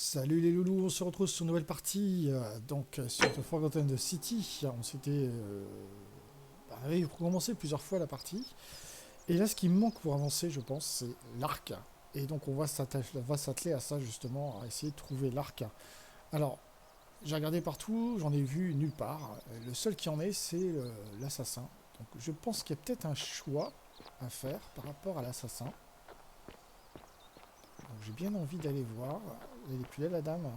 Salut les loulous, on se retrouve sur une nouvelle partie, sur The Forgotten City. On s'était avait recommencé plusieurs fois la partie. Et là, ce qui me manque pour avancer, je pense, c'est l'arc. Et donc, va s'atteler à ça, justement, à essayer de trouver l'arc. Alors, j'ai regardé partout, j'en ai vu nulle part. Le seul qui en est, c'est l'assassin. Donc, je pense qu'il y a peut-être un choix à faire par rapport à l'assassin. Donc, j'ai bien envie d'aller voir. Elle est plus là, la dame.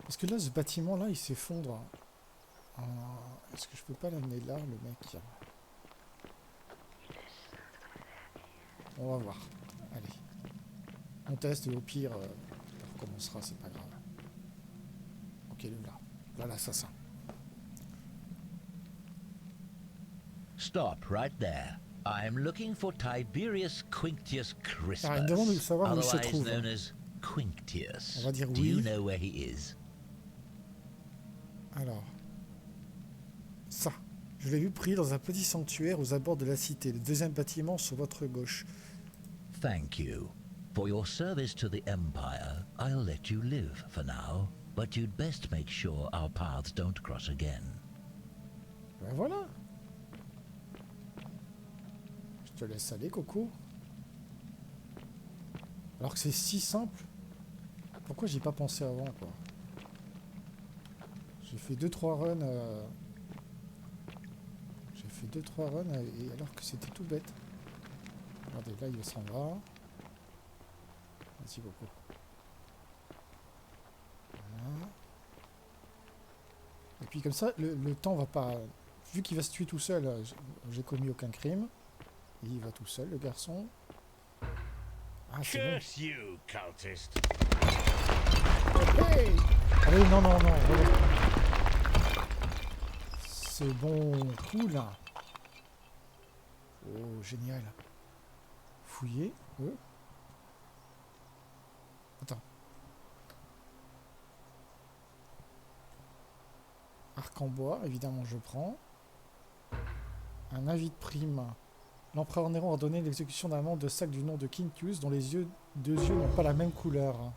Parce que là, ce bâtiment-là, il s'effondre. Est-ce que je peux pas l'amener là, le mec? On va voir. Allez. On teste et au pire, on recommencera, c'est pas grave. Ok, le voilà. Là, l'assassin. Stop right there. I am looking for Tiberius Quinctius Alors, il me demande de Crispus, savoir où il se otherwise trouve. known as On Quinctius. va dire Do you oui. know where he is? Alors. Ça. Je l'ai vu pris dans un petit sanctuaire aux abords de la cité. Le deuxième bâtiment sur votre gauche. Thank you. For your service to the Empire, I'll let you live for now, but you'd best make sure our paths don't cross again. Ben voilà. Je te laisse aller, Coco. Alors que c'est si simple. Pourquoi j'y ai pas pensé avant, quoi? J'ai fait 2-3 runs. J'ai fait 2-3 runs et alors que c'était tout bête. Regardez, là il s'en va. Merci beaucoup. Voilà. Et puis comme ça, le temps va pas... Vu qu'il va se tuer tout seul, j'ai commis aucun crime. Il va tout seul, le garçon. Ah, c'est bon. Curse you, cultist. Hey! Allez, non, non, non. Voilà. C'est bon, cool. Oh, génial. Fouiller. Attends. Arc en bois, évidemment, je prends. Un avis de prime. L'empereur Néron a ordonné l'exécution d'un membre de sac du nom de Quintius dont les deux yeux n'ont pas la même couleur.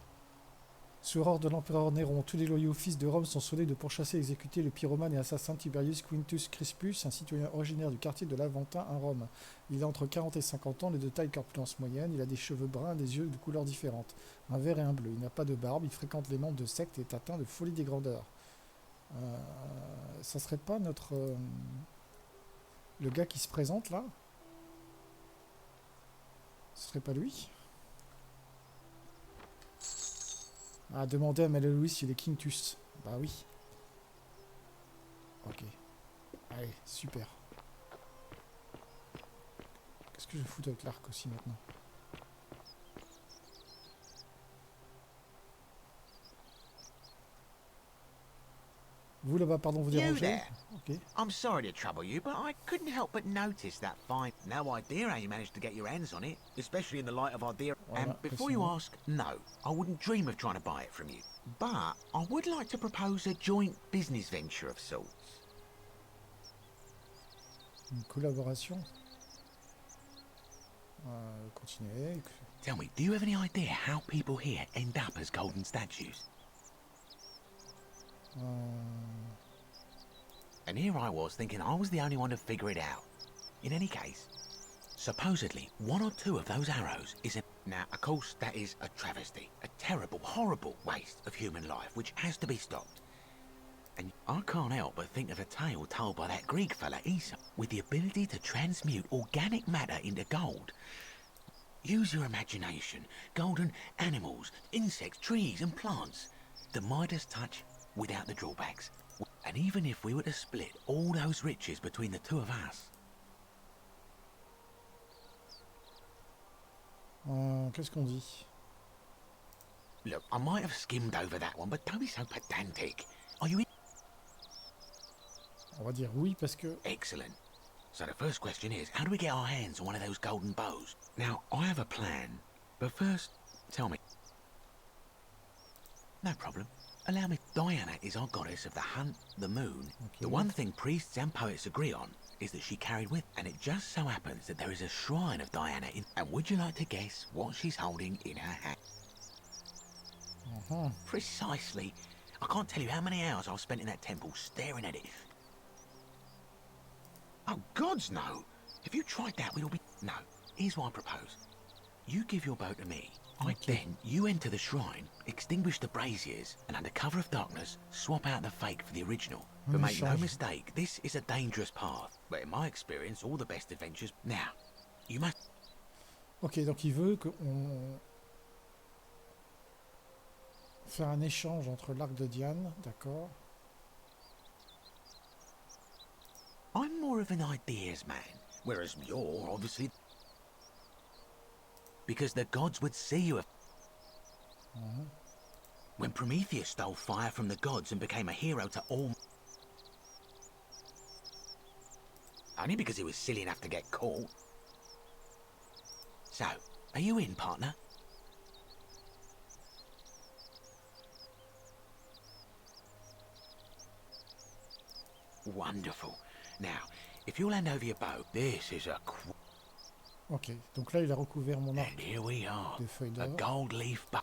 Sur ordre de l'empereur Néron, tous les loyaux fils de Rome sont sommés de pourchasser et exécuter le pyromane et assassin Tiberius Quintus Crispus, un citoyen originaire du quartier de l'Aventin à Rome. Il a entre 40 et 50 ans, il est de taille corpulence moyenne, il a des cheveux bruns, des yeux de couleurs différentes, un vert et un bleu. Il n'a pas de barbe, il fréquente les membres de sectes et est atteint de folie des grandeurs. Ça serait pas notre... le gars qui se présente là? Ce serait pas lui? Ah, demandez à Marie-Louise s'il est Quintus. Bah oui. Ok. Allez, super. Qu'est-ce que je fous avec l'arc aussi maintenant? Vous là-bas, pardon, vous You dérangez? there. Ok. I'm sorry to trouble you, but I couldn't help but notice that find. No idea how you managed to get your hands on it, especially in the light of our dear. Voilà, And before you précisément. ask, no, I wouldn't dream of trying to buy it from you. But I would like to propose a joint business venture of sorts. Une collaboration. Continuez. Tell me, do you have any idea how people here end up as golden statues? And here I was thinking I was the only one to figure it out. In any case, supposedly one or two of those arrows is a... Now, of course, that is a travesty. A terrible, horrible waste of human life, which has to be stopped. And I can't help but think of a tale told by that Greek fella, Aesop, with the ability to transmute organic matter into gold. Use your imagination. Golden animals, insects, trees and plants. The Midas touch without the drawbacks. And even if we were to split all those riches between the two of us... Qu'est-ce qu'on dit? Look, I might have skimmed over that one, but don't be so pedantic. Are you in? On va dire oui parce que... Excellent. So the first question is, how do we get our hands on one of those golden bows? Now, I have a plan, but first, tell me. No problem. Allow me. Diana is our goddess of the hunt, the moon. Okay. The one thing priests and poets agree on is that she carried with, and it just so happens that there is a shrine of Diana in. And would you like to guess what she's holding in her hand? Precisely. I can't tell you how many hours I've spent in that temple staring at it. Oh, gods, no. If you tried that, we'd all be... No. Here's what I propose. You give your bow to me. Then you enter the shrine, extinguish the braziers, and under cover of darkness, swap out the fake for the original. But make no mistake, this is a dangerous path. But in my experience, all the best adventures... Now, you must... Ok, donc il veut qu'on... faire un échange entre l'arc de Diane, d'accord. I'm more of an ideas man, whereas you're obviously... Because the gods would see you. When Prometheus stole fire from the gods and became a hero to all... Only because he was silly enough to get caught. So, are you in, partner? Wonderful. Now, if you'll hand over your bow, this is a... Ok, donc là il a recouvert mon arc And here we are, de feuilles a d'or. gold leaf bow.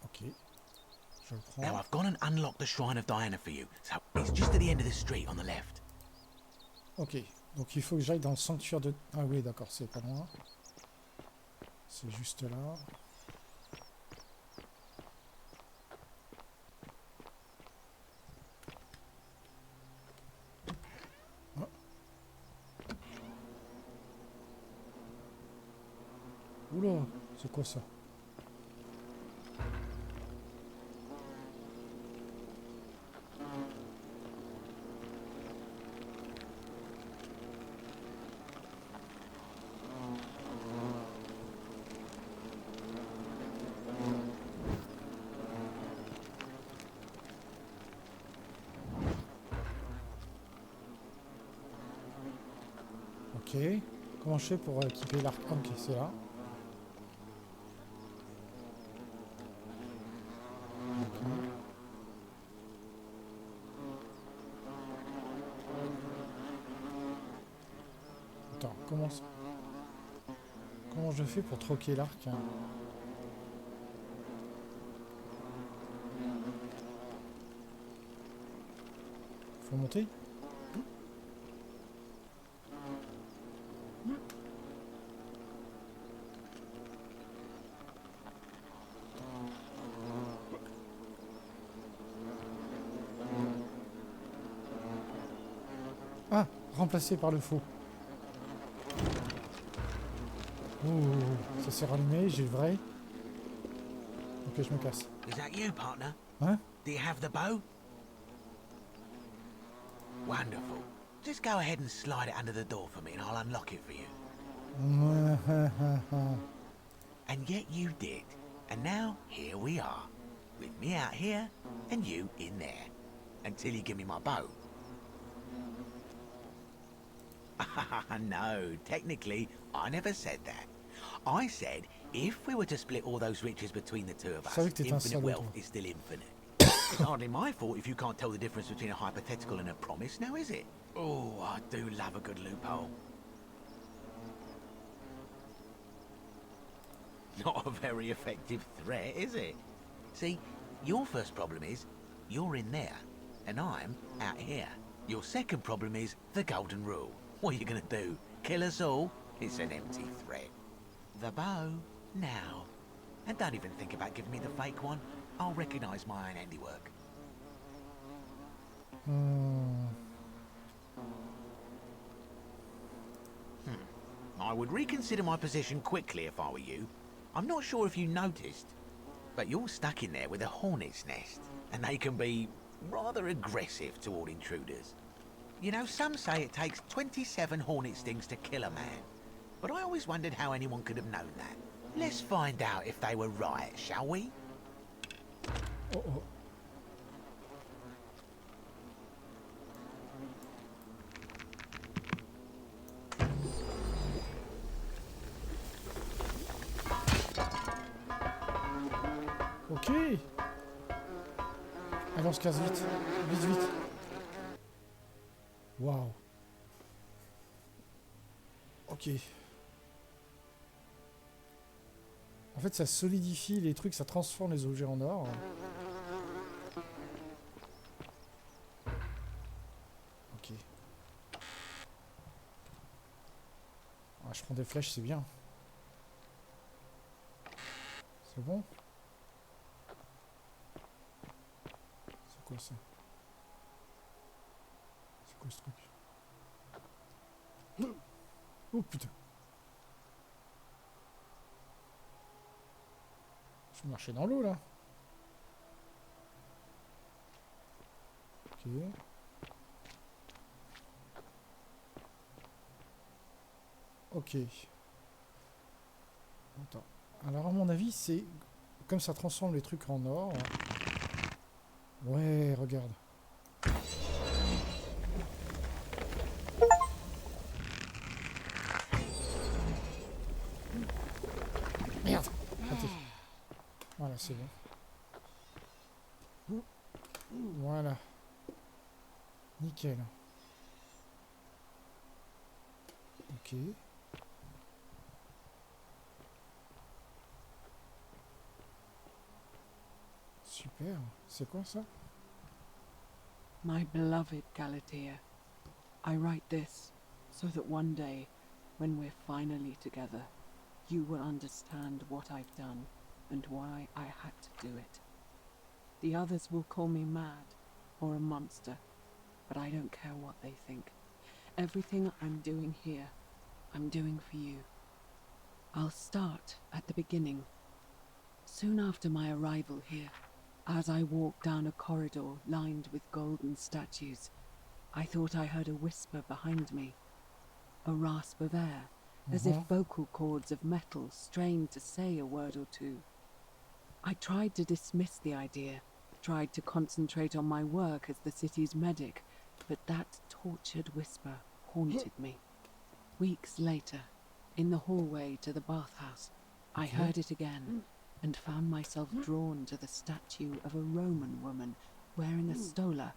Ok, je le prends. Now I've gone and unlocked the Shrine of Diana for you, so it's just at the end of the street on the left. Ok, donc il faut que j'aille dans le sanctuaire de... Ah oui, d'accord, c'est pas loin. C'est juste là. Ah. Oula, c'est quoi ça? Ok, comment je fais pour équiper l'arc? Ok, c'est là. Ok. Attends, comment je fais pour troquer l'arc, hein? Faut monter? Ah, remplacé par le faux. Ouh, ça s'est rallumé, j'ai le vrai. Ok, je me casse. Is that you, partner? Hein? Do you have the bow? Wonderful. Just go ahead and slide it under the door for me and I'll unlock it for you. And yet you did. And now, here we are. With me out here and you in there. Until you give me my bow. No, technically, I never said that. I said, if we were to split all those riches between the two of us, Savais que t'étais un infinite salaud, wealth toi. is still infinite. It's hardly my fault if you can't tell the difference between a hypothetical and a promise, now is it? Oh, I do love a good loophole. Not a very effective threat, is it? See, your first problem is, you're in there, and I'm out here. Your second problem is the golden rule. What are you gonna do? Kill us all? It's an empty threat. The bow, now. And don't even think about giving me the fake one. I'll recognise my own handiwork. I would reconsider my position quickly if I were you. I'm not sure if you noticed, but you're stuck in there with a hornet's nest, and they can be rather aggressive toward intruders. You know, some say it takes 27 hornet stings to kill a man, but I always wondered how anyone could have known that. Let's find out if they were right, shall we? Oh oh. Ok. Allez, on se casse vite. Vite, vite. Waouh. Ok. En fait, ça solidifie les trucs, ça transforme les objets en or. Ok. Ah, je prends des flèches, c'est bien. C'est bon? C'est quoi ça? C'est quoi ce truc? Oh putain! Je vais marcher dans l'eau là. Ok. Ok. Attends. Alors à mon avis, c'est... Comme ça transforme les trucs en or. Ouais, regarde. Merde! Raté. Voilà, c'est bon. Voilà. Nickel. Ok. Super. C'est quoi ça? My beloved Galatea, I write this so that one day, when we're finally together, you will understand what I've done and why I had to do it. The others will call me mad or a monster, but I don't care what they think. Everything I'm doing here, I'm doing for you. I'll start at the beginning. Soon after my arrival here, as I walked down a corridor lined with golden statues, I thought I heard a whisper behind me, a rasp of air, as if vocal cords of metal strained to say a word or two. I tried to dismiss the idea, tried to concentrate on my work as the city's medic, but that tortured whisper haunted me. Weeks later, in the hallway to the bathhouse, I heard it again and found myself drawn to the statue of a Roman woman wearing a stola.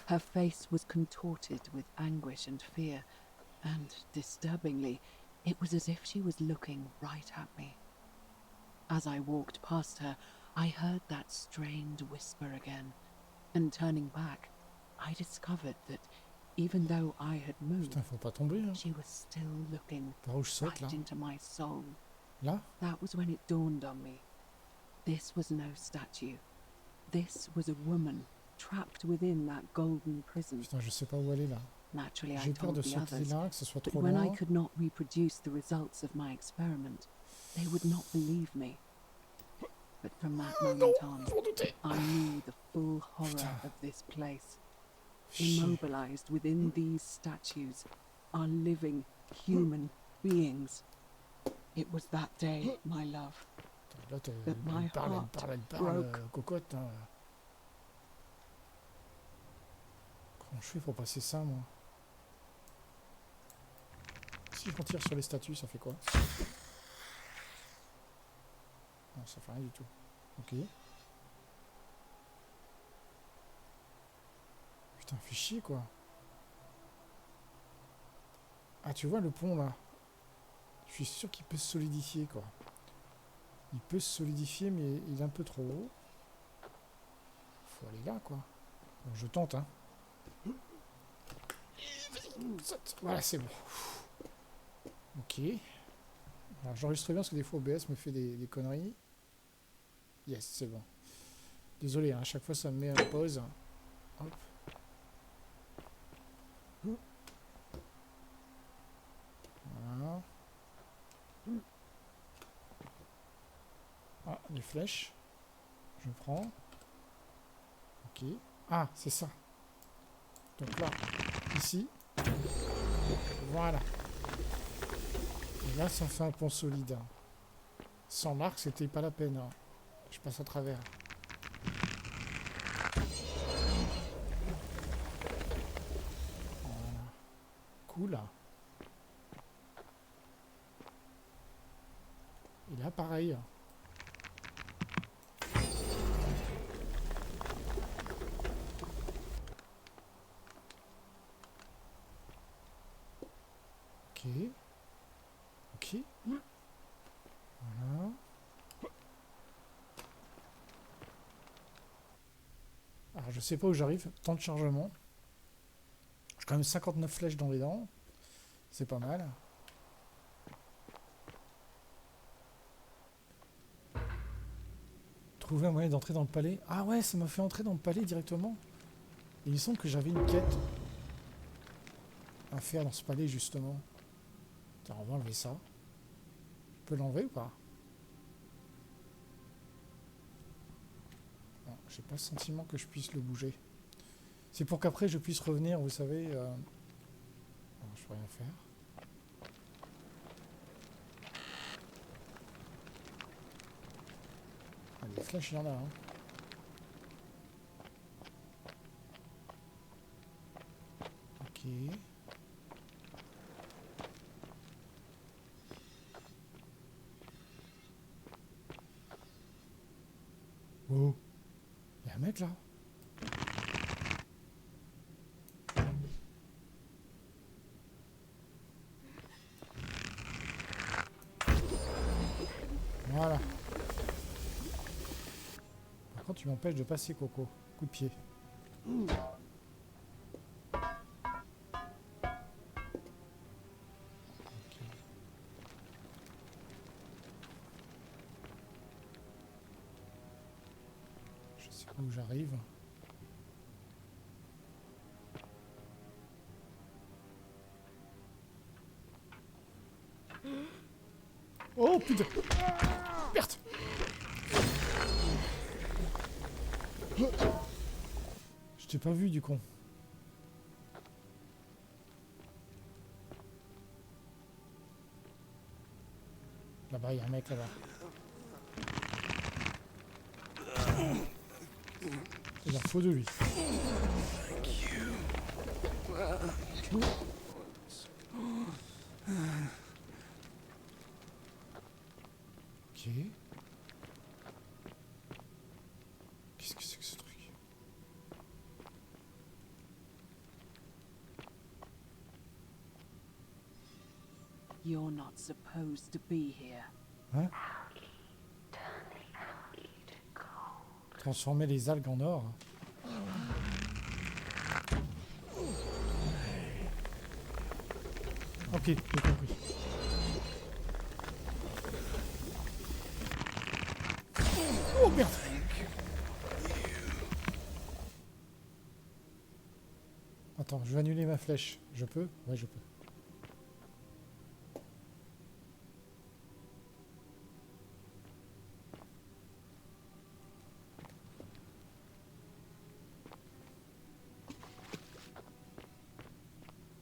Her face was contorted with anguish and fear, and, disturbingly, it was as if she was looking right at me. As I walked past her, I heard that strained whisper again, and turning back, I discovered that even though I had moved, Putain, faut pas tomber, hein. she was still looking Par où je saute, là? right into my soul. Là? That was when it dawned on me. This was no statue. This was a woman trapped within that golden prison. Putain, je sais pas où aller, là. Naturally, I J'ai peur told de the sauter others, là, que ce soit but trop when I loin. could not reproduce the results of my experiment, they would not believe me. But from that moment on, I knew the full horror Putain. of this place. Chier. Immobilized within these statues are living human beings. It was that day, my love, Là, that my elle parle, heart broke. cocotte. Hein. Comment je fais pour passer ça, moi? Si je tire sur les statues, ça fait quoi? Non, ça fait rien du tout. Ok. Putain, fait chier, quoi. Ah, tu vois le pont, là? Je suis sûr qu'il peut se solidifier, quoi. Il peut se solidifier, mais il est un peu trop haut. Faut aller là, quoi. Bon, je tente, hein. Voilà, c'est bon. Ok. Alors, j'enregistre bien parce que des fois OBS me fait des conneries. Yes, c'est bon. Désolé, hein, à chaque fois ça me met en pause. Hop. Voilà. Ah, les flèches. Je prends. Ok. Ah, c'est ça. Donc là, ici. Voilà. Et là, ça fait un pont solide. Sans l'arc, c'était pas la peine. Hein. Je passe à travers. Voilà. Cool. Et là, pareil. Ok. Ok. Voilà. je sais pas où j'arrive. Temps de chargement. J'ai quand même 59 flèches dans les dents. C'est pas mal. Trouver un moyen d'entrer dans le palais. Ah ouais, ça m'a fait entrer dans le palais directement. Et il semble que j'avais une quête à faire dans ce palais justement. Tiens, on va enlever ça. Je peux l'enlever ou pas? Non, j'ai pas le sentiment que je puisse le bouger. C'est pour qu'après je puisse revenir, vous savez. Non, je peux rien faire. Ah, des flèches, il y en a. Hein. Ok. Oh. Il y a un mec là. Voilà. Par contre, tu m'empêches de passer, Coco. Coup de pied. Ok. Je sais pas où j'arrive. Oh putain! Merde! Je t'ai pas vu du con. Là-bas, il y a un mec là-bas. Il en faut de lui. Ok. Qu'est-ce que c'est que ce truc? You're not supposed to be here. Hein? Transformer les algues en or. Ok, j'ai compris. Oh merde! Attends, je vais annuler ma flèche. Je peux? Ouais, je peux.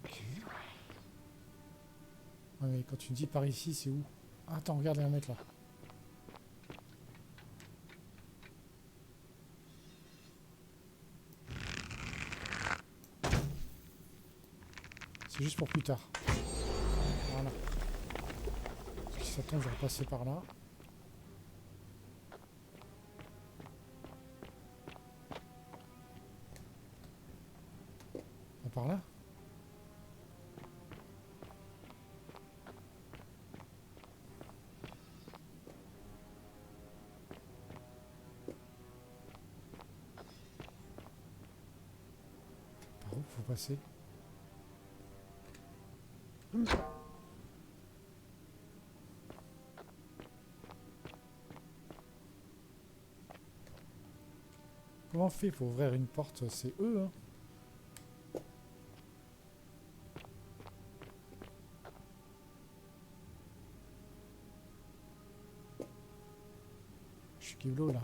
Ok. Ouais, mais quand tu me dis par ici, c'est où? Ah, attends, regarde, il y a un mec là. C'est juste pour plus tard. Voilà. Si ça tombe, je vais repasser par là. Pas par là? Par où faut passer? Comment on fait pour ouvrir une porte? C'est eux, hein? Je suis Kiblo, là.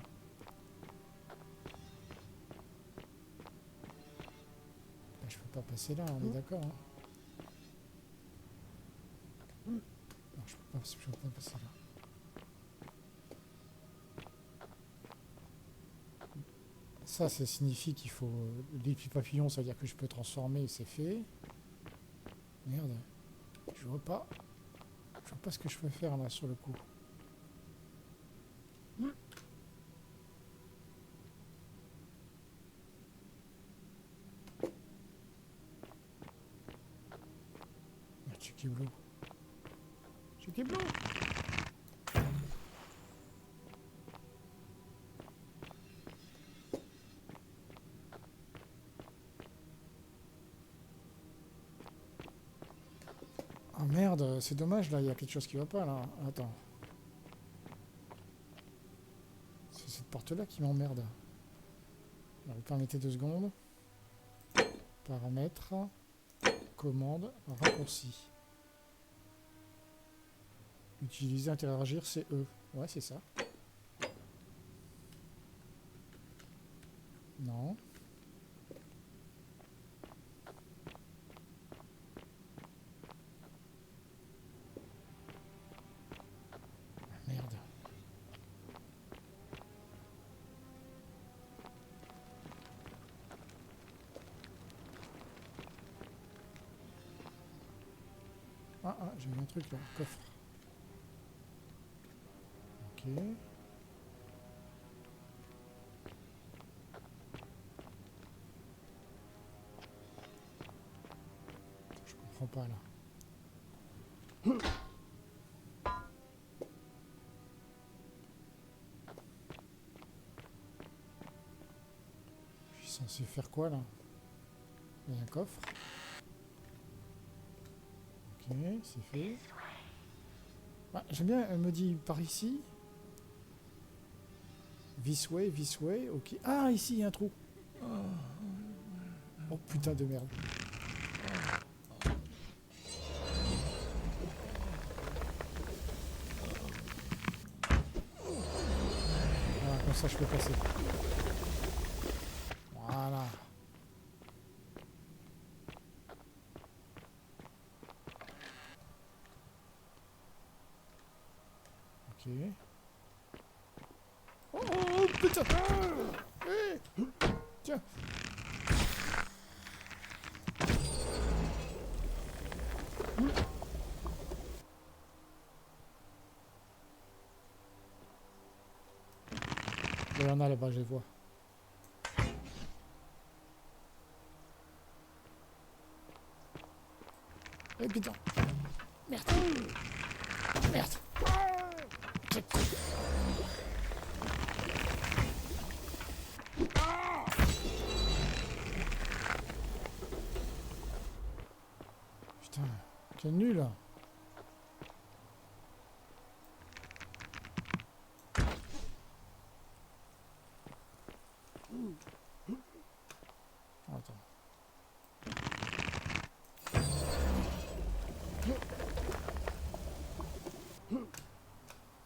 Je peux pas passer là, on est d'accord, hein? Non, je peux pas passer là. Ça signifie qu'il faut... Les petits papillons, ça veut dire que je peux transformer, c'est fait. Merde. Je vois pas. Je vois pas ce que je peux faire là sur le coup. Chikiblo. Chikiblo. merde, c'est dommage là, il y a quelque chose qui va pas là. Attends. C'est cette porte-là qui m'emmerde. Alors, vous permettez 2 secondes. Paramètres. Commande. Raccourci. Utiliser, interagir, c'est E. Ouais, c'est ça. Non. Ah, merde. Ah, j'ai vu un truc là. Coffre. Ok. Je comprends pas là. Je suis censé faire quoi là? Il y a un coffre. Ok, c'est fait. Ah, j'aime bien, elle me dit par ici. This way, ok. Ah, ici, il y a un trou. Oh putain de merde. Voilà, comme ça je peux passer. Voilà. Ok. Oh putain! Tiens! Il y en a là-bas, je les vois. Eh putain! Merde! Merde! Quel con. Putain, quel nul! Attends.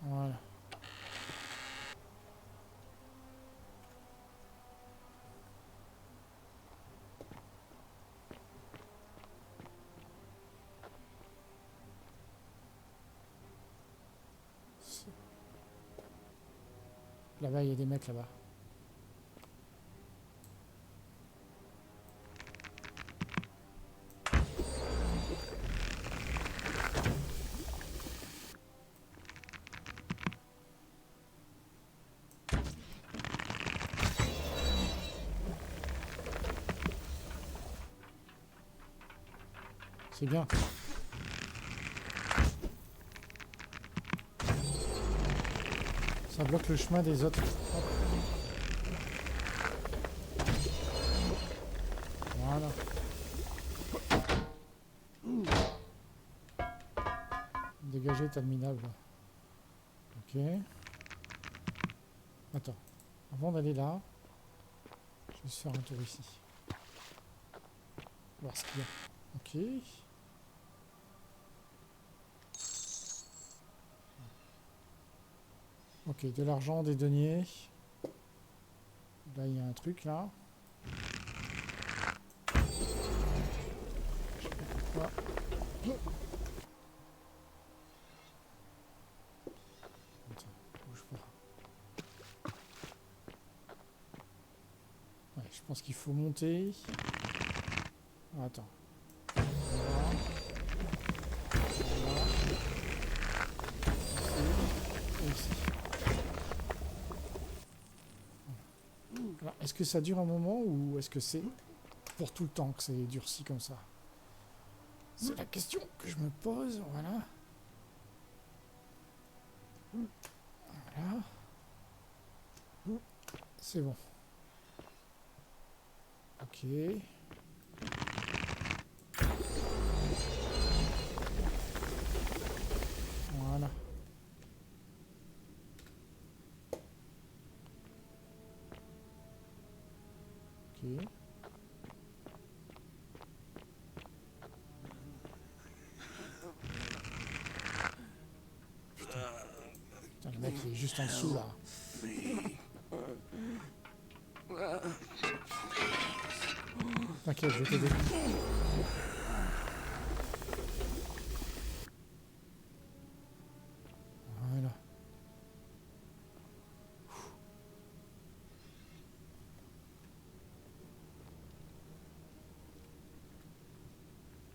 Voilà. Là-bas, il y a des mecs là-bas. C'est bien. Ça bloque le chemin des autres. Hop. Voilà. Dégagé, t'as le minable. Ok. Attends. Avant d'aller là, je vais juste faire un tour ici. Voir ce qu'il y a. Ok. Ok, de l'argent, des deniers. Là, il y a un truc, là. Je sais pas pourquoi. Attends, bouge pas. Ouais, je pense qu'il faut monter. Attends. Voilà. Voilà. Ici. Et ici. Est-ce que ça dure un moment ou est-ce que c'est pour tout le temps que c'est durci comme ça? C'est la question que je me pose, voilà. Voilà. C'est bon. Ok. Ok. Putain, le mec il est juste en dessous là. T'inquiète, je vais t'aider. Voilà.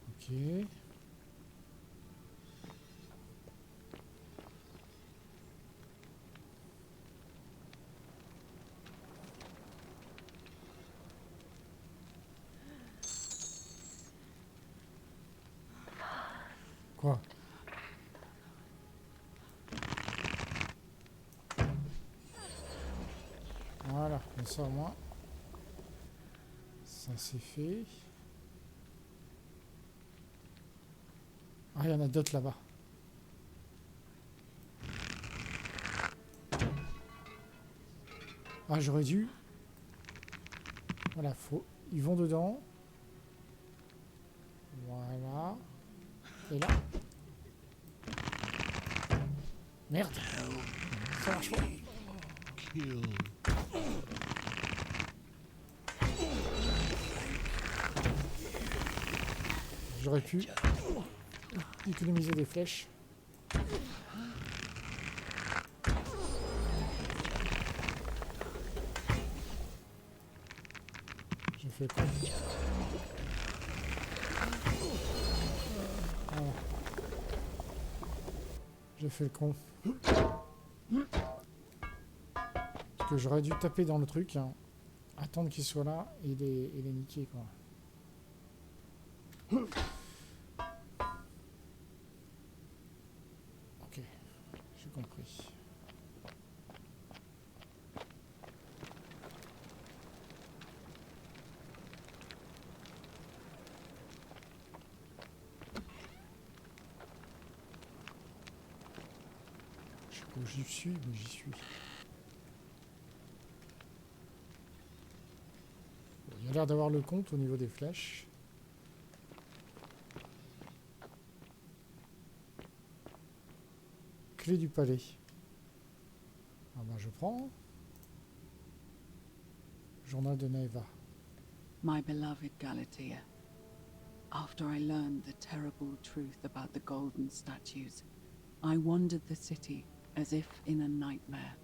Ok. Quoi? Voilà, comme ça au moins. Ça c'est fait. Ah, il y en a d'autres là-bas. Ah, j'aurais dû. Voilà, faut. Ils vont dedans. Voilà. Et là. Merde. Ça marche pas. J'aurais pu économiser des flèches. Je fais quoi? Voilà. J'ai fait le con. Parce que j'aurais dû taper dans le truc, hein, attendre qu'il soit là et les niquer quoi. Ok, j'ai compris. Je sais pas où j'y suis, mais j'y suis. Bon, il y a l'air d'avoir le compte au niveau des flèches. Clé du palais. Ah bah je prends. Journal de Naeva. My beloved Galatea, after I learned the terrible truth about the golden statues, I wandered the city as if in a nightmare.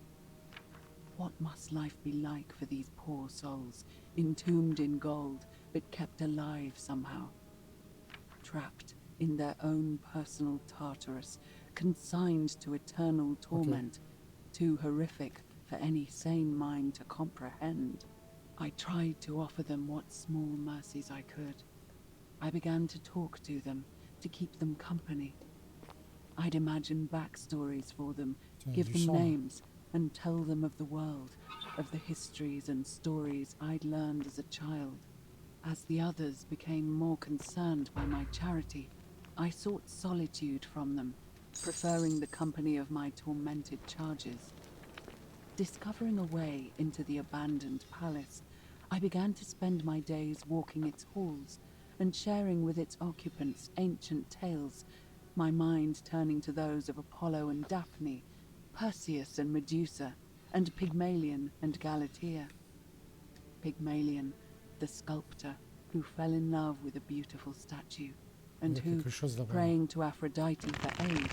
What must life be like for these poor souls, entombed in gold, but kept alive somehow? Trapped in their own personal Tartarus, consigned to eternal torment, too horrific for any sane mind to comprehend. I tried to offer them what small mercies I could. I began to talk to them, to keep them company. I'd imagine backstories for them, give them names, and tell them of the world, of the histories and stories I'd learned as a child. As the others became more concerned by my charity, I sought solitude from them, preferring the company of my tormented charges. Discovering a way into the abandoned palace, I began to spend my days walking its halls and sharing with its occupants ancient tales, my mind turning to those of Apollo and Daphne, Perseus and Medusa, and Pygmalion and Galatea. Pygmalion, the sculptor who fell in love with a beautiful statue, and who, praying to Aphrodite for aid,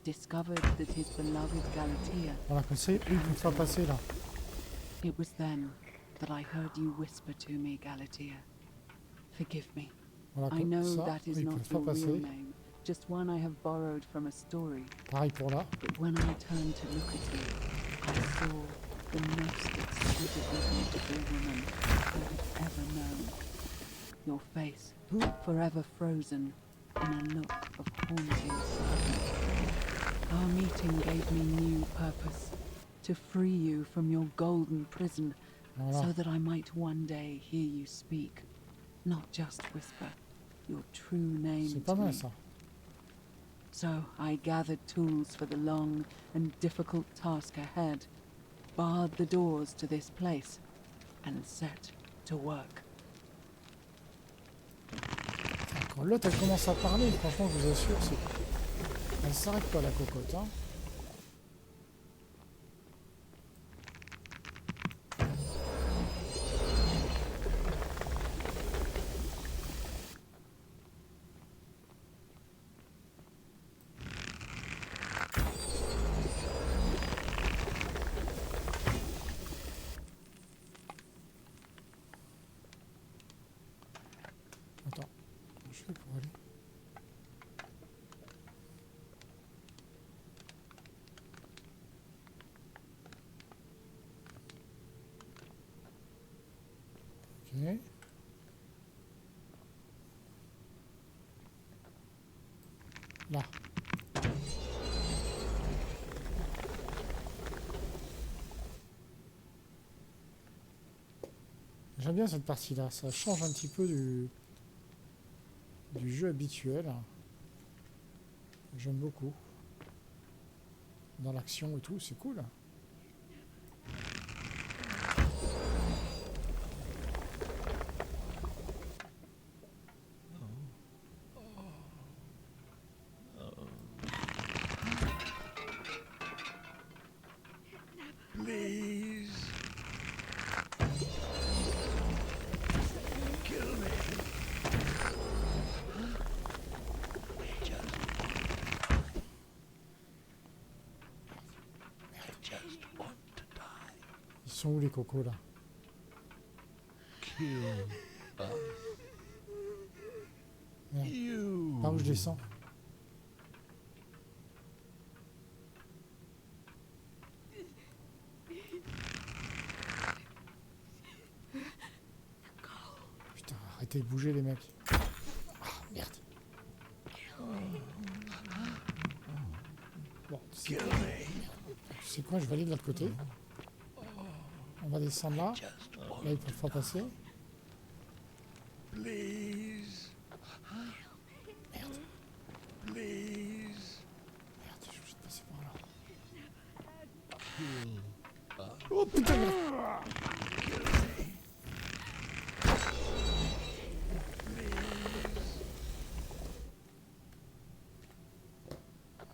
discovered that his beloved Galatea... Voilà, comme ça, ils vont faire passer là. It was then that I heard you whisper to me, Galatea. Forgive me. Voilà, I know ça, that is ils not peuvent your pas real passer. name, just one I have borrowed from a story. Pareil pour là. But when I turned to look at you, I saw the most exquisitely beautiful woman I had ever known. Your face, forever frozen in a look of haunting sadness. Our meeting gave me new purpose, to free you from your golden prison, Voilà. so that I might one day hear you speak, not just whisper, your true name C'est pas to mal me. ça. So I gathered tools for the long and difficult task ahead, barred the doors to this place, and set to work. Quand l'autre elle commence à parler, franchement je vous assure, elle s'arrête pas la cocotte. Hein. Attends, comment je fais pour aller? Ok. Là. J'aime bien cette partie-là, ça change un petit peu du jeu habituel. J'aime beaucoup. Dans l'action et tout, c'est cool. Please. Kill me. I just want to die. Ils sont où les cocos là? Kill us. Merde. You. Par où je descends? Putain, arrêtez de bouger les mecs. Ah, merde. Bon, Kill me. c'est quoi? Je vais aller de l'autre côté. On va descendre là. Just want. Là, ils peuvent pas passer. Please. Merde. Please. Merde, je suis obligé de passer par là. Kill. Oh putain, merde.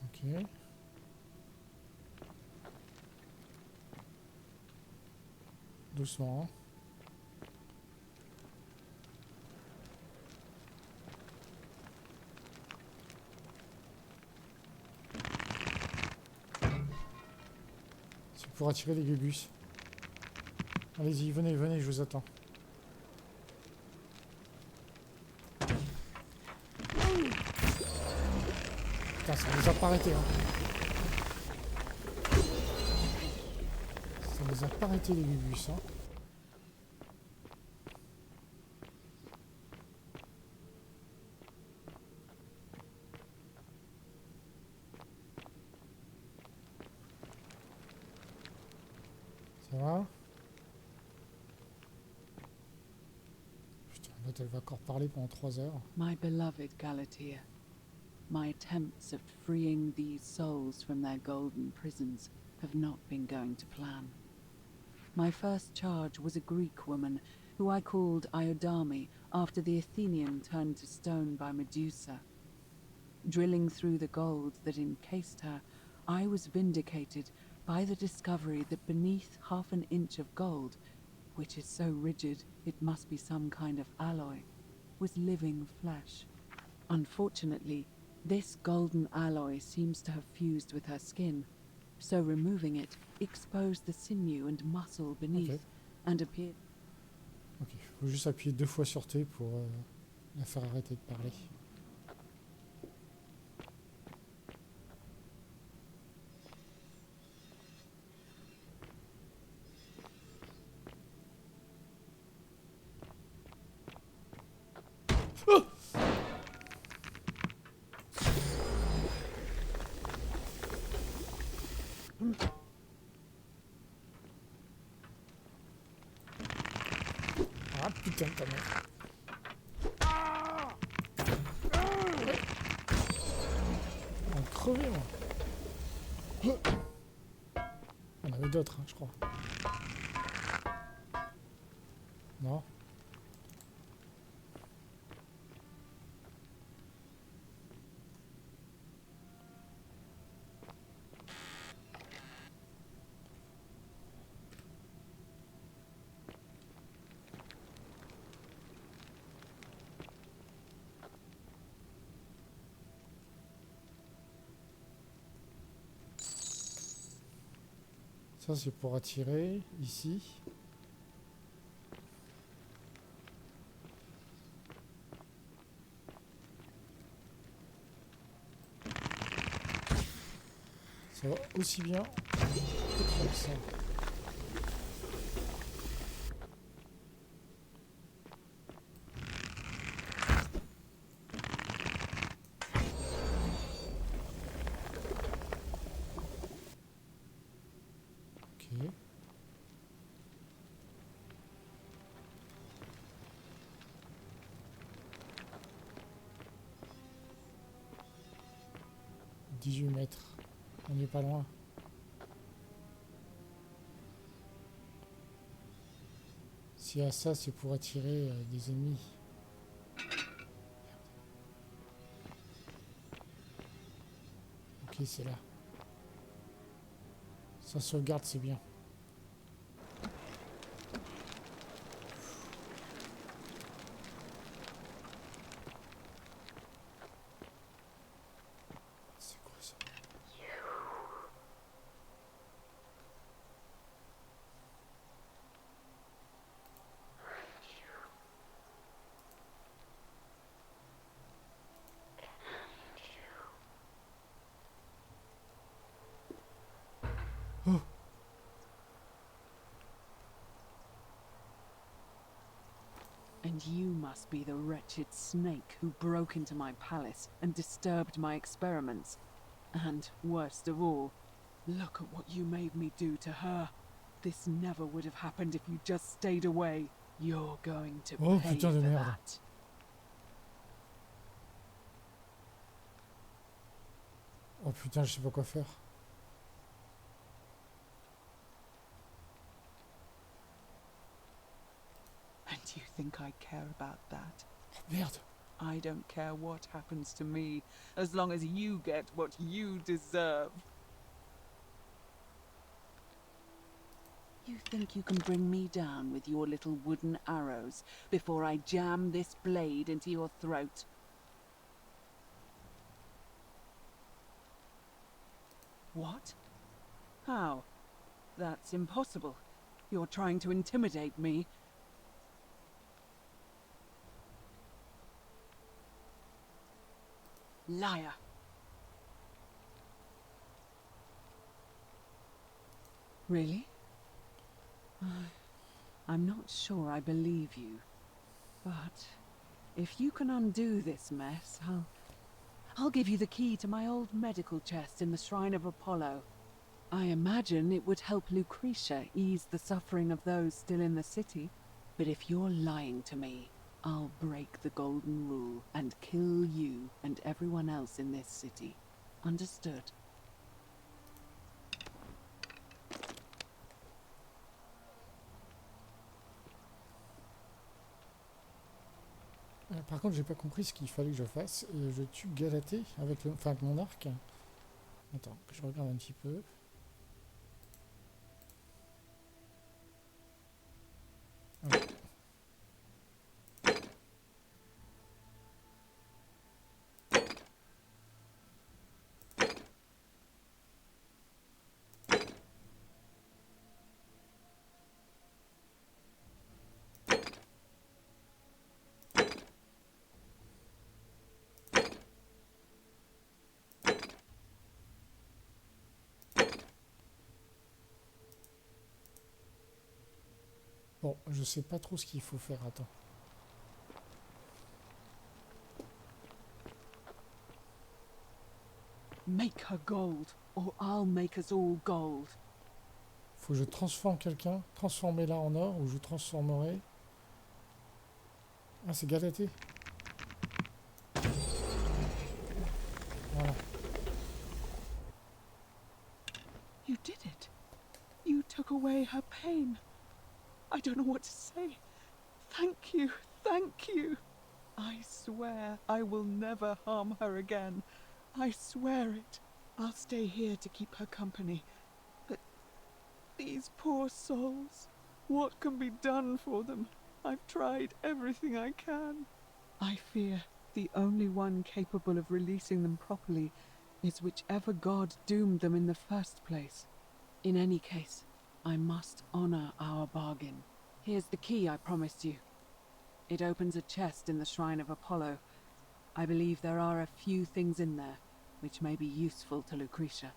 Ok. Doucement. Hein. C'est pour attirer les gubus. Allez-y, venez, venez, je vous attends. Putain, ça nous a pas arrêté, hein. Ça nous a pas arrêté les gubus, hein. Ça va? Putain, l'autre elle va encore parler pendant 3 heures. My beloved Galatea, my attempts at freeing these souls from their golden prisons have not been going to plan. My first charge was a Greek woman who I called Iodame after the Athenian turned to stone by Medusa. Drilling through the gold that encased her, I was vindicated by the discovery that beneath half an inch of gold, which is so rigid it must be some kind of alloy, was living flesh. Unfortunately, this golden alloy seems to have fused with her skin, so removing it exposed the sinew and muscle beneath, Ok. and appeared... Ok, faut juste appuyer 2 fois sur T pour la faire arrêter de parler. Ah putain de ta mère. On va crever moi. On avait d'autres, hein, je crois. Non, Ça, c'est pour attirer, ici. Ça va aussi bien que comme ça. Ok. « 18 mètres. On n'est pas loin. Si à ça, c'est pour attirer des ennemis. Ok, c'est là. Ça sauvegarde, c'est bien. C'est quoi ça? Oh! And you must be the wretched snake who broke into my palace and disturbed my experiments. And, worst of all, look at what you made me do to her. This never would have happened if you just stayed away. You're going to Oh, pay putain de for merde. that. Oh putain, je sais pas quoi faire. And you think I care about that? Oh merde. I don't care what happens to me, as long as you get what you deserve. You think you can bring me down with your little wooden arrows before I jam this blade into your throat? What? How? That's impossible. You're trying to intimidate me. Liar. Really? I'm not sure I believe you. But if you can undo this mess, I'll give you the key to my old medical chest in the Shrine of Apollo. I imagine it would help Lucretia ease the suffering of those still in the city. But if you're lying to me, I'll break the golden rule and kill you and everyone else in this city. Understood? Par contre, j'ai pas compris ce qu'il fallait que je fasse. Et je tue Galatée avec, avec mon arc. Attends, que je regarde un petit peu. Ah. Bon, je sais pas trop ce qu'il faut faire. Attends. Make her gold, or I'll make us all gold. Faut que je transforme quelqu'un. Transformer-la en or ou je transformerai. Ah, c'est Galatée. Voilà. You did it. You took away her pain. I don't know what to say. Thank you, thank you. I swear I will never harm her again. I swear it. I'll stay here to keep her company. But these poor souls, what can be done for them? I've tried everything I can. I fear the only one capable of releasing them properly is whichever god doomed them in the first place. In any case, I must honor our bargain. Here's the key I promised you. It opens a chest in the Shrine of Apollo. I believe there are a few things in there which may be useful to Lucretia.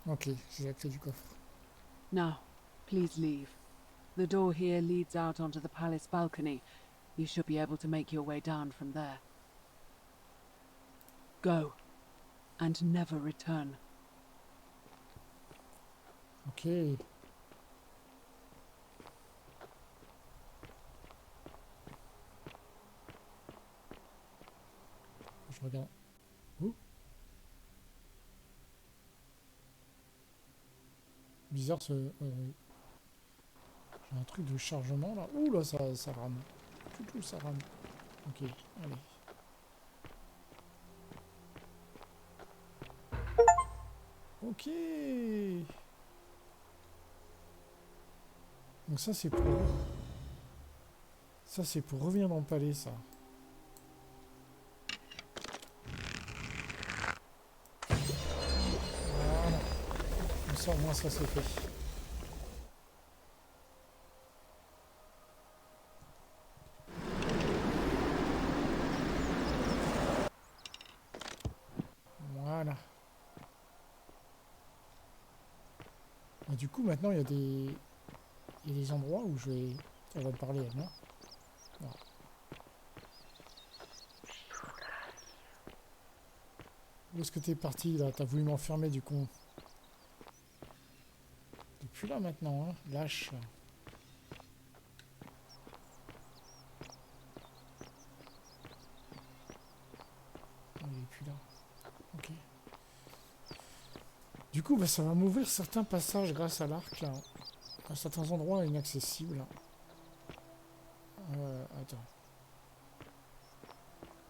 Ok, j'ai la clé du coffre. Now, please leave. The door here leads out onto the palace balcony. You should be able to make your way down from there. Go, and never return. Ok. Je regarde. Ouh. Bizarre ce... J'ai un truc de chargement là. Ouh là, ça rame. Tout ça rame. Ok, allez. Ok. Donc ça c'est pour... Ça c'est pour revenir dans le palais ça. Voilà. Comme ça au moins ça c'est fait. Voilà. Et du coup maintenant il y a des endroits où je vais... Ça va me parler elle, non? Voilà. Où est-ce que t'es parti là? T'as voulu m'enfermer du con. T'es plus là maintenant, hein? Lâche. Il est plus là. Ok. Du coup, bah, ça va m'ouvrir certains passages grâce à l'arc là. À certains endroits inaccessibles. Attends.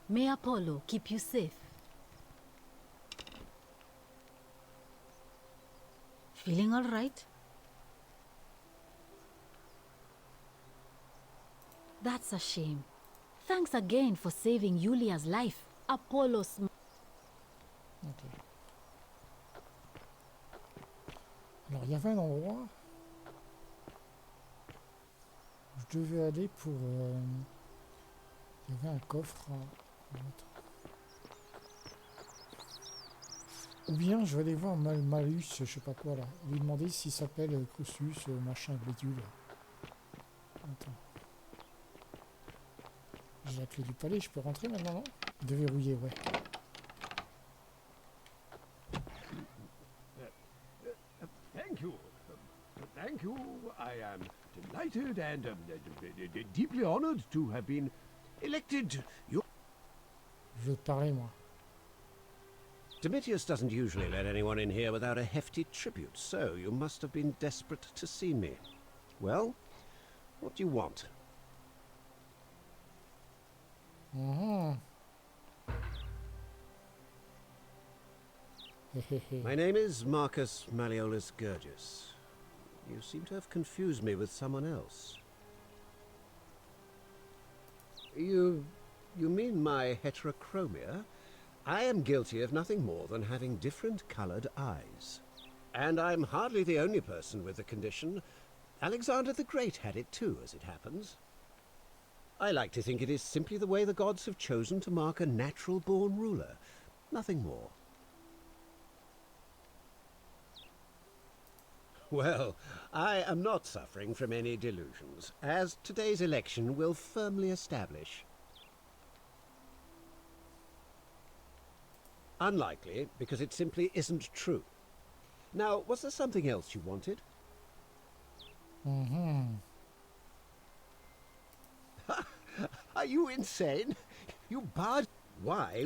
May Apollo keep you safe. Feeling all right? That's a shame. Thanks again for saving Yulia's life. Apollo's... Ok. Alors, il y avait un endroit où je devais aller pour... Il y avait un coffre. Ou bien je vais aller voir Malus, je sais pas quoi là. Lui demander s'il s'appelle Cossus, machin, bidule. Attends. J'ai la clé du palais, je peux rentrer maintenant, non? Déverrouiller, ouais. Thank you. Thank you. I am delighted and deeply honored to have been elected. Je veux te parler, moi. Domitius doesn't usually let anyone in here without a hefty tribute, so you must have been desperate to see me. Well, what do you want? My name is Marcus Malleolus Gurgis. You seem to have confused me with someone else. You mean my heterochromia? I am guilty of nothing more than having different coloured eyes. And I'm hardly the only person with the condition. Alexander the Great had it too, as it happens. I like to think it is simply the way the gods have chosen to mark a natural-born ruler. Nothing more. Well, I am not suffering from any delusions, as today's election will firmly establish. Unlikely, because it simply isn't true. Now, was there something else you wanted? Are you insane? You barred... Why?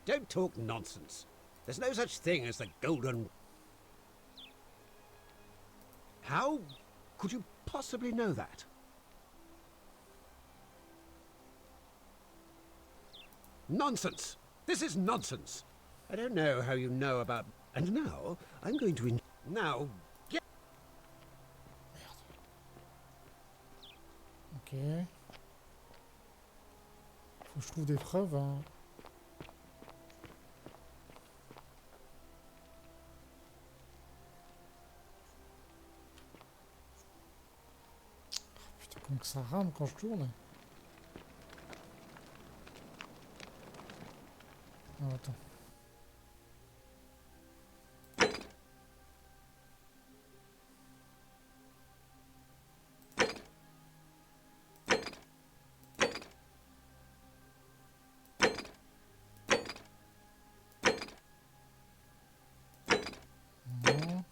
Don't talk nonsense. There's no such thing as the golden... How could you possibly know that? Nonsense! This is nonsense! I don't know how you know about... And now, I'm going to... Now, get... Ok. Faut que je trouve des preuves. Hein. Oh, putain, comment que ça rame quand je tourne. Oh, attends. Non.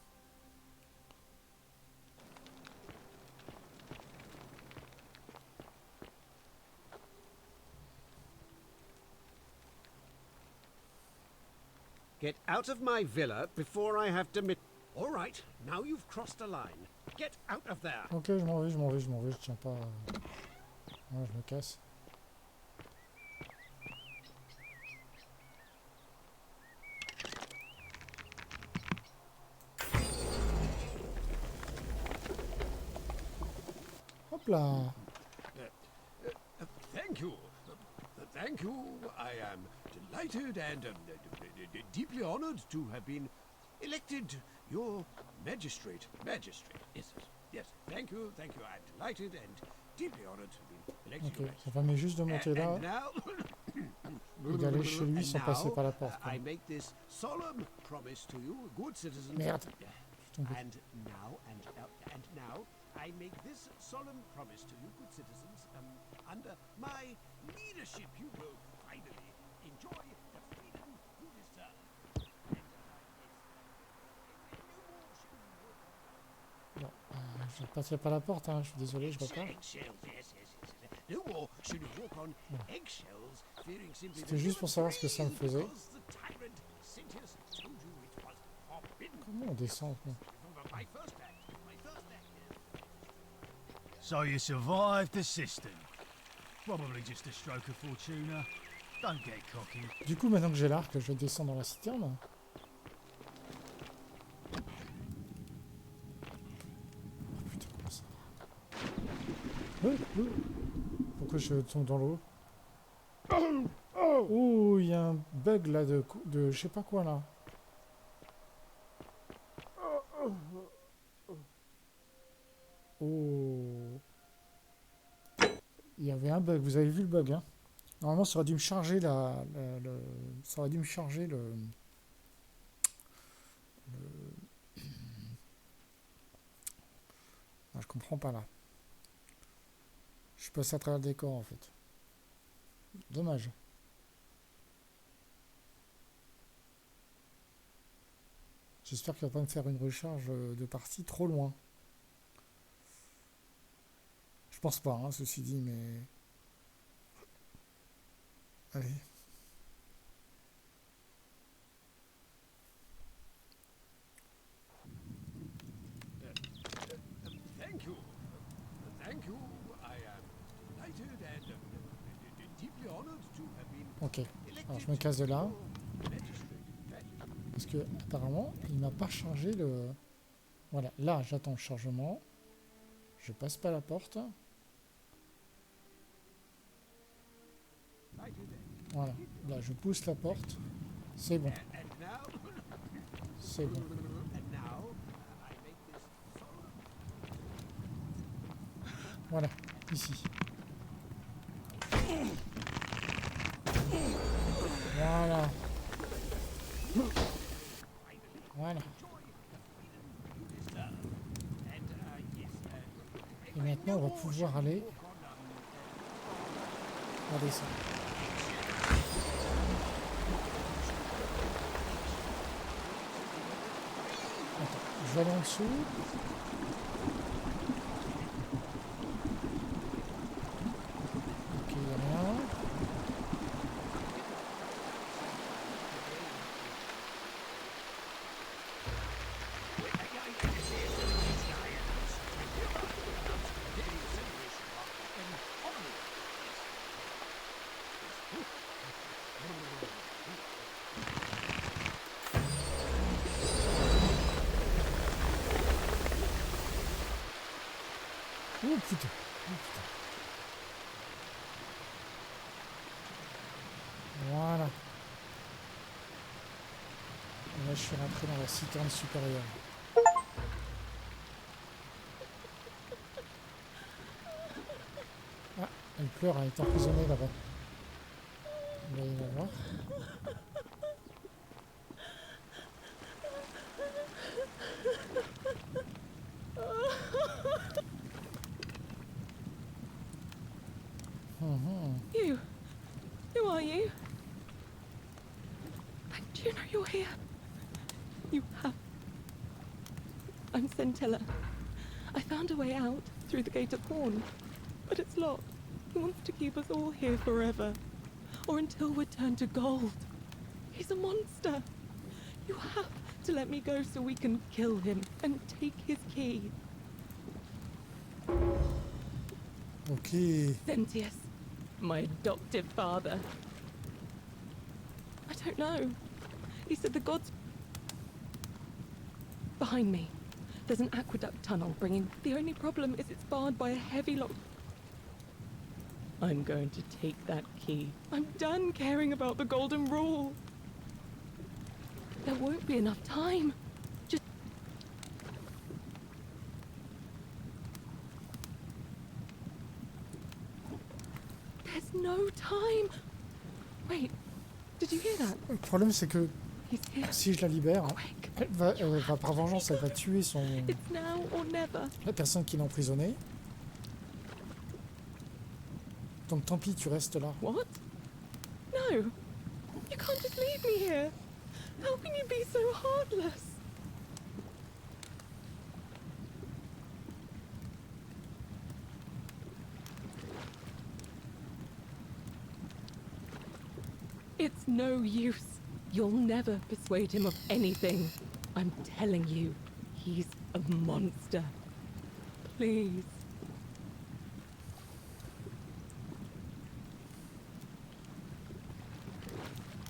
Get out of my villa before I have to... All right, now you've crossed a line. Get out of there. Ok, je m'en vais, je tiens pas. Ouais, je me casse. Hop là. Thank you. Thank you. I am delighted and deeply honored to have been elected your magistrate. Magistrate. Yes. Yes. Thank you. Thank you. I'm delighted and deeply honored to have been elected Ok, your ça magistrate. permet juste de monter là And now, et d'aller chez lui and sans passer now, par la porte. quoi. I make this solemn promise to you, good citizens. Merde. Je suis tombé. And now, I make this solemn promise to you, good citizens. Under my leadership, you will finally enjoy the freedom you deserve. Bon, je passerai par la porte, hein. Je suis désolé, je repars. No more should you walk on eggshells, fearing simply C'était juste pour savoir ce que ça me faisait. because the tyrant Sintius told you it was forbidden. Comment on descend quoi? My first act is... So you survived the system. Probably just a stroke of fortuna. Don't get cocky. Du coup, maintenant que j'ai l'arc, je descends dans la citerne. Oh putain, comment ça? Pourquoi je tombe dans l'eau? Oh, il y a un bug là de je sais pas quoi là. Oh. Il y avait un bug, vous avez vu le bug, hein? Normalement, ça aurait dû me charger ça aurait dû me charger Ah, je comprends pas là. Je suis passé à travers le décor en fait. Dommage. J'espère qu'il va pas me faire une recharge de partie trop loin. Je pense pas, hein, ceci dit, mais... Allez. Thank you. Thank you. I am delighted and deeply honored to have been Ok. elected Alors je me casse de là. your magistrate. Parce que apparemment, il m'a pas chargé le... Voilà, là j'attends le chargement. Je passe pas la porte. Voilà, là je pousse la porte. C'est bon, And now, c'est bon. I make this solemn... Voilà, ici. Voilà. Voilà. Et maintenant on va pouvoir aller... Regardez ça. Attends, je vais aller en dessous. Ok, il n'y a rien. Oh putain, oh putain. Voilà. Et là, je suis rentré dans la citerne supérieure. Ah, elle pleure, elle est emprisonnée là-bas. On va y la voir. You. Who are you? Do you know you're here? You have. I'm Centella. I found a way out through the Gate of Horn, but it's locked. He wants to keep us all here forever, or until we're turned to gold. He's a monster. You have to let me go so we can kill him and take his key. Ok. Sentius, my adoptive father. I don't know. He said the gods... Behind me, there's an aqueduct tunnel bringing... The only problem is it's barred by a heavy lock... I'm going to take that key. I'm done caring about the Golden Rule. There won't be enough time. Just... There's no time. Wait, did you hear that? Le problème, c'est que He's here. si je la libère, Quick. elle va par vengeance, elle va tuer It's now or never. la personne qui l'a emprisonnée. Donc tant pis, tu restes là. What? No. You can't just leave me here. How can you be so heartless? It's no use. You'll never persuade him of anything. I'm telling you, he's a monster. Please.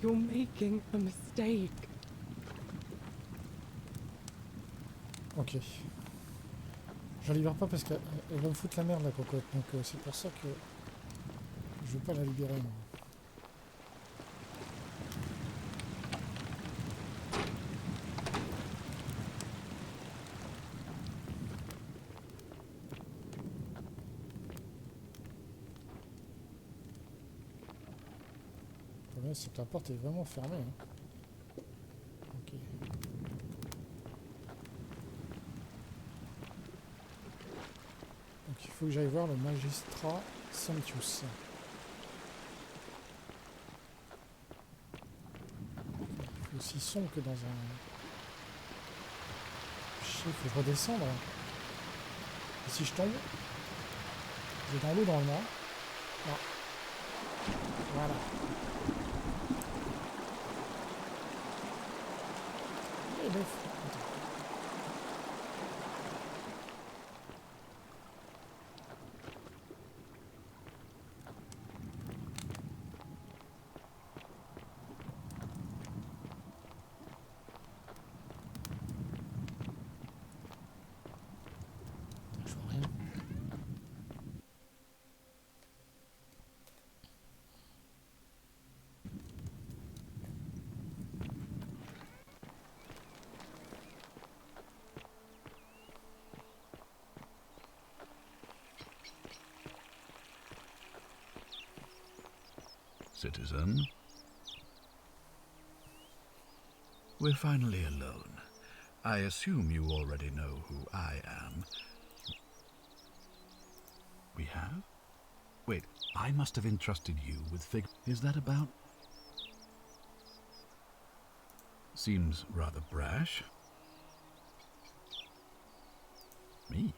You're making a mistake. Ok. Je la libère pas parce qu'elle va me foutre la merde, la cocotte. Donc c'est pour ça que je veux pas la libérer. Moi. Le problème, c'est que la porte est vraiment fermée. Hein. Ok. Donc il faut que j'aille voir le magistrat Sentius. Il fait aussi sombre que dans un... Je sais, il faut redescendre. Et si je tombe, je vais dans l'eau normalement. Ah. Voilà. Et bref. Je vois rien. Citizen. We're finally alone. I assume you already know who I am. We have? Wait, I must have entrusted you with Is that about? Seems rather brash. Me?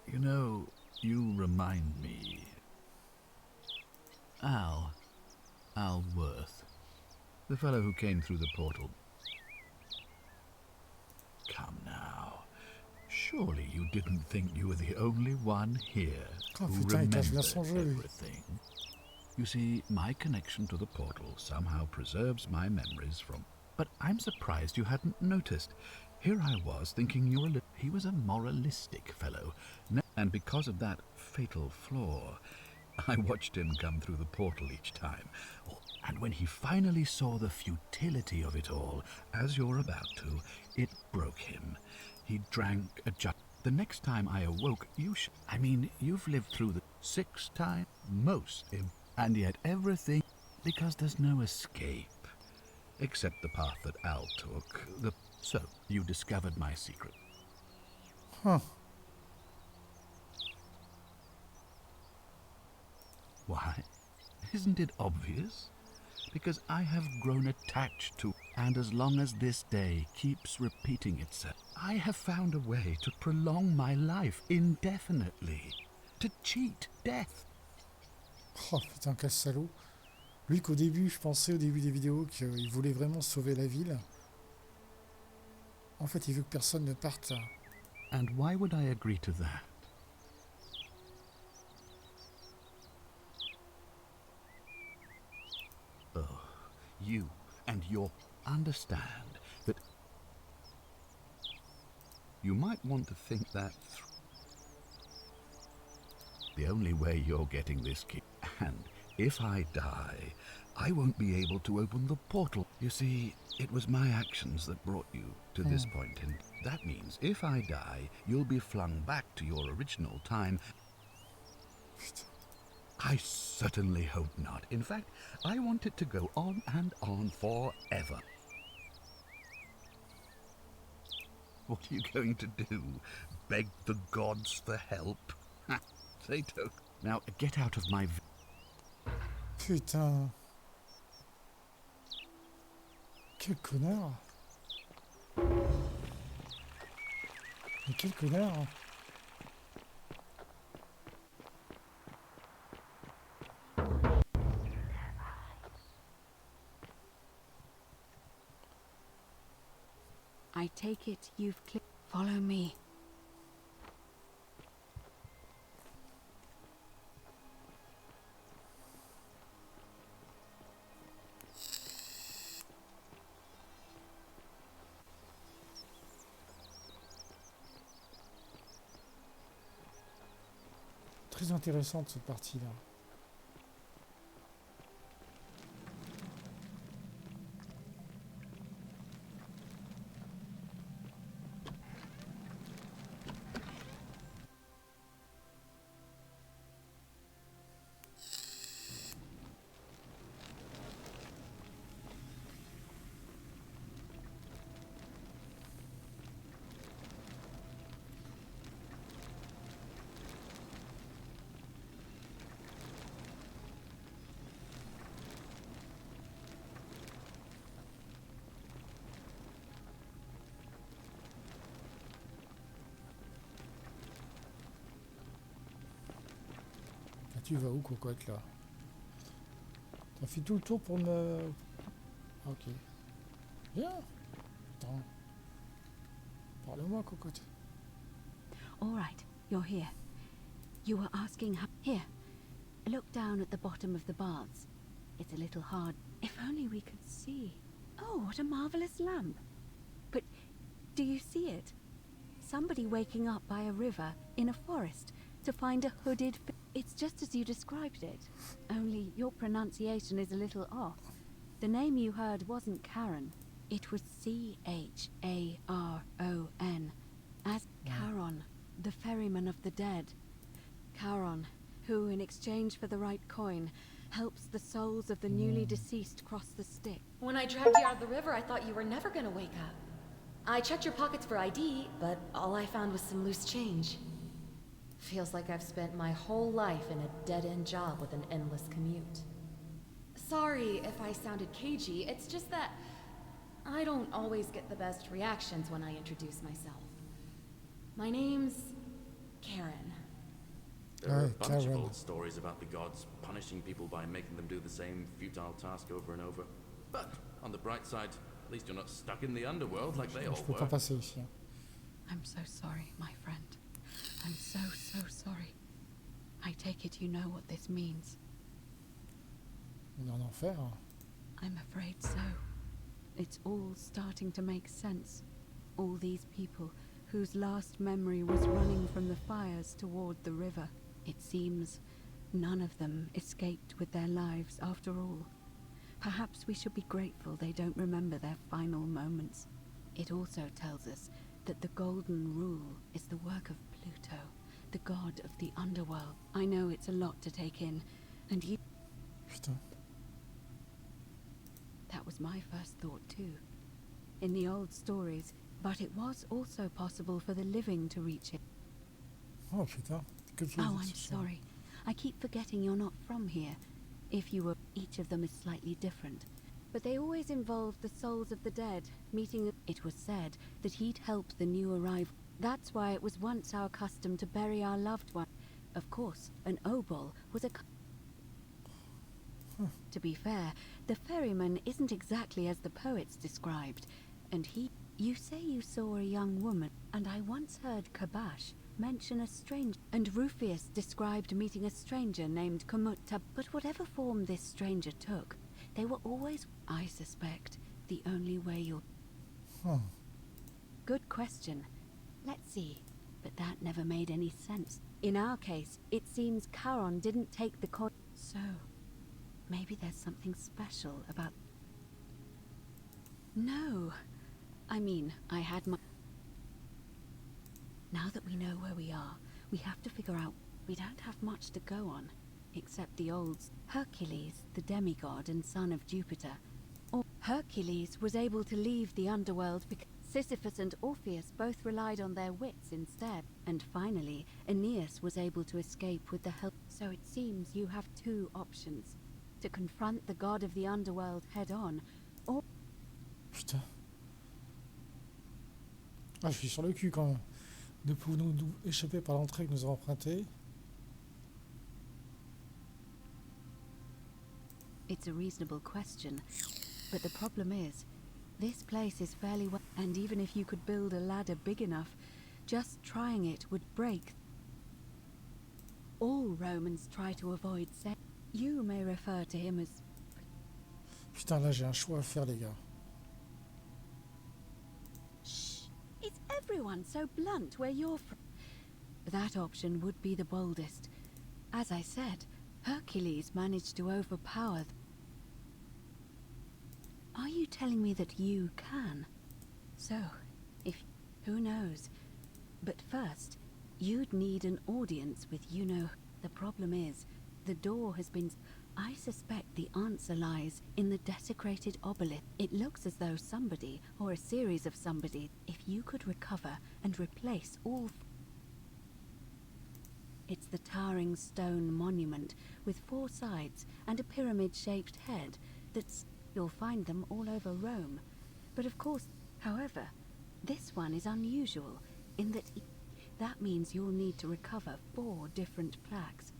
You know, you remind me. Al Worth. The fellow who came through the portal. Come now. Surely you didn't think you were the only one here Oh, who putain, il cache bien remembered son jeu, lui. everything. You see, my connection to the portal somehow preserves my memories from... But I'm surprised you hadn't noticed. Here I was thinking you were... He was a moralistic fellow. And because of that fatal flaw, I watched him come through the portal each time. Oh, and when he finally saw the futility of it all, as you're about to, it broke him. He drank a jug. The next time I awoke, I mean, you've lived through the 6 times most, and yet everything, because there's no escape, except the path that Al took. So, you discovered my secret. Huh. Why? Isn't it obvious? Because I have grown attached to, and as long as this day keeps repeating itself, I have found a way to prolong my life indefinitely. To cheat death. Oh putain, quel salaud. Lui qu'au début, je pensais au début des vidéos qu'il voulait vraiment sauver la ville. En fait, il veut que personne ne parte. And why would I agree to that? Oh, you and your understand that you might want to think that the only way you're getting this key, and if I die, I won't be able to open the portal. You see, it was my actions that brought you to this point, and that means if I die, you'll be flung back to your original time. I certainly hope not. In fact, I want it to go on and on forever. What are you going to do? Beg the gods for help? They don't. Now, get out of my... Putain. Quel connard. Mais quel connard. I take it you've clicked. Follow me. Très intéressante cette partie-là. Tu vas où, cocotte, là? T'as fait tout le tour pour me... Ok. Viens. Attends. Parle-moi, cocotte. All right, you're here. You were asking how... Here. Look down at the bottom of the baths. It's a little hard. If only we could see. Oh, what a marvelous lamp. But do you see it? Somebody waking up by a river in a forest to find a hooded... It's just as you described it, only your pronunciation is a little off. The name you heard wasn't Charon. It was C-H-A-R-O-N, as Charon, the ferryman of the dead. Charon, who, in exchange for the right coin, helps the souls of the newly deceased cross the Styx. When I dragged you out of the river, I thought you were never gonna wake up. I checked your pockets for ID, but all I found was some loose change. Feels like I've spent my whole life in a dead-end job with an endless commute. Sorry if I sounded cagey, it's just that I don't always get the best reactions when I introduce myself. My name's Karen. There are a bunch Karen. of old stories about the gods punishing people by making them do the same futile task over and over. But on the bright side, at least you're not stuck in the underworld like they all Je peux were. pas passer ici. I'm so sorry, my friend. I'm so sorry. I take it you know what this means. On est en enfer. I'm afraid so. It's all starting to make sense. All these people whose last memory was running from the fires toward the river. It seems none of them escaped with their lives after all. Perhaps we should be grateful they don't remember their final moments. It also tells us that the Golden Rule is the work of Pluto, the god of the underworld. I know it's a lot to take in, and you... Putain. That was my first thought too. In the old stories, but it was also possible for the living to reach it. Oh putain. Oh, I'm sorry. I keep forgetting you're not from here. If you were, each of them is slightly different. But they always involved the souls of the dead, meeting... It was said that he'd help the new arrival. That's why it was once our custom to bury our loved one. Of course, an obol was a... To be fair, the ferryman isn't exactly as the poets described. And he... You say you saw a young woman, and I once heard Kabash mention a stranger, and Rufius described meeting a stranger named Kamutta. But whatever form this stranger took, they were always, I suspect, the only way you'll... Good question. Let's see. But that never made any sense. In our case, it seems Charon didn't take the coin. So, maybe there's something special about... No. I mean, I had my... Now that we know where we are, we have to figure out... We don't have much to go on, except the old... Hercules, the demigod and son of Jupiter. Or Hercules was able to leave the underworld because Sisyphus and Orpheus both relied on their wits instead. And finally, Aeneas was able to escape with the help... So it seems you have two options. To confront the god of the underworld head-on, or... Putain. Ah, je suis sur le cul quand même. Ne pouvons-nous échapper par l'entrée que nous avons empruntée? It's a reasonable question, but the problem is, this place is fairly well, and even if you could build a ladder big enough, just trying it would break. All Romans try to avoid sex. You may refer to him as... Putain, là j'ai un choix à faire, les gars. Is everyone so blunt where you're from? That option would be the boldest. As I said, Hercules managed to overpower... Are you telling me that you can? So, if... Who knows? But first, you'd need an audience with you-know... The problem is, the door has been... I suspect the answer lies in the desecrated obelisk. It looks as though somebody, or a series of somebody, if you could recover and replace all... It's the towering stone monument with 4 sides and a pyramid-shaped head that's... You'll find them all over Rome. But of course, however, this one is unusual in that... That means you'll need to recover 4 different plaques.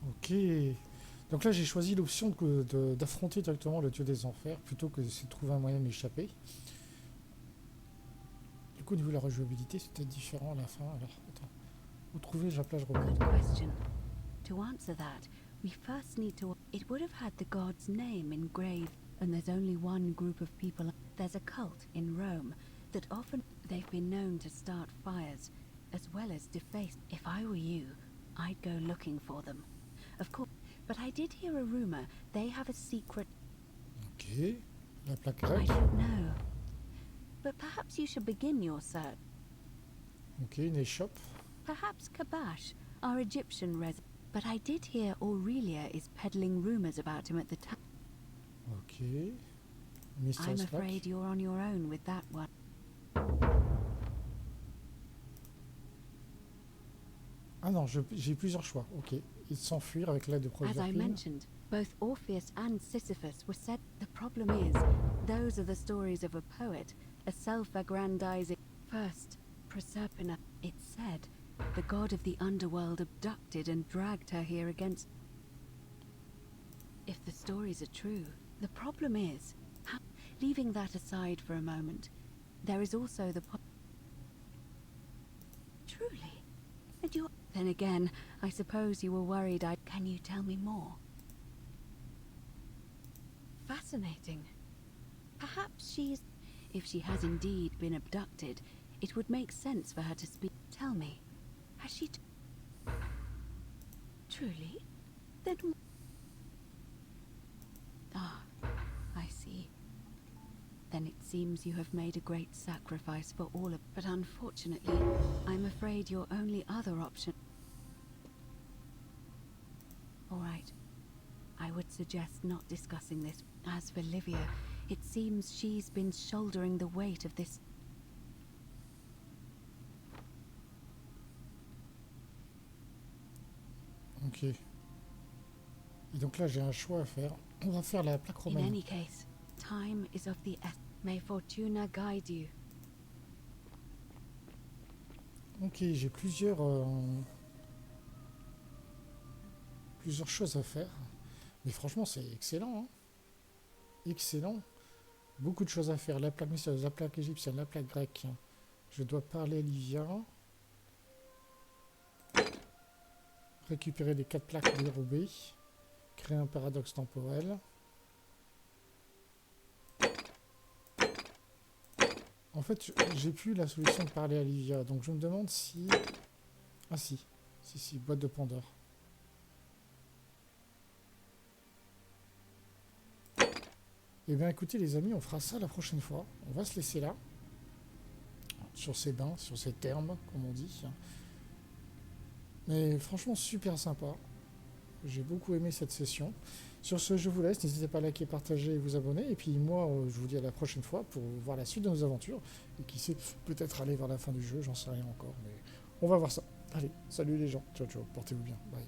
Ok. Donc là j'ai choisi l'option d'affronter directement le dieu des enfers plutôt que d'essayer de trouver un moyen de m'échapper. Du coup au niveau de la rejouabilité c'est peut-être différent à la fin. Alors attends. Où trouver la plage romaine? Good question. To answer that, we first need to... It would have had the god's name engraved, and there's only one group of people. There's a cult in Rome that often... They've been known to start fires, as well as deface... If I were you, I'd go looking for them. Of course, but I did hear a rumor they have a secret... Ok. La plaque I grecque. don't know. But perhaps you should begin your search. Ok, une échoppe. Perhaps Kabash, our Egyptian resident. But I did hear Aurelia is peddling rumors about him at the time. Ok. I'm Mystérieuse afraid plaque. you're on your own with that one. Ah non, j'ai plusieurs choix. Ok. Et s'enfuir avec l'aide de As I Proserpine. mentioned, both Orpheus and Sisyphus were said. The problem is, those are the stories of a poet, a self-aggrandizing. First, Proserpina, it's said, the god of the underworld abducted and dragged her here against... If the stories are true, the problem is, how... Leaving that aside for a moment, there is also the... Truly? And you're... Then again, I suppose you were worried I... Can you tell me more? Fascinating. Perhaps she's... If she has indeed been abducted, it would make sense for her to speak. Tell me, has she... Truly? Then... Ah, I see. Then it seems you have made a great sacrifice for all of... But unfortunately, I'm afraid your only other option... All right. I would suggest not discussing this. As for Livia, it seems she's been shouldering the weight of this... Ok. Et donc là, j'ai un choix à faire. On va faire la plaque In romaine. any case, time is of the essence. May Fortuna guide you. Ok, j'ai plusieurs choses à faire. Mais franchement, c'est excellent. Hein, excellent. Beaucoup de choses à faire. La plaque mystérieuse, la plaque égyptienne, la plaque grecque. Je dois parler à Livia. Récupérer les 4 plaques dérobées. Créer un paradoxe temporel. En fait, j'ai plus la solution de parler à Livia. Donc je me demande si... Ah si. Si, boîte de Pandore. Eh bien écoutez les amis, on fera ça la prochaine fois. On va se laisser là. Sur ces bains, sur ces thermes, comme on dit. Mais franchement, super sympa. J'ai beaucoup aimé cette session. Sur ce, je vous laisse. N'hésitez pas à liker, partager et vous abonner. Et puis moi, je vous dis à la prochaine fois pour voir la suite de nos aventures. Et qui sait, peut-être aller vers la fin du jeu, j'en sais rien encore. Mais on va voir ça. Allez, salut les gens. Ciao, ciao. Portez-vous bien. Bye.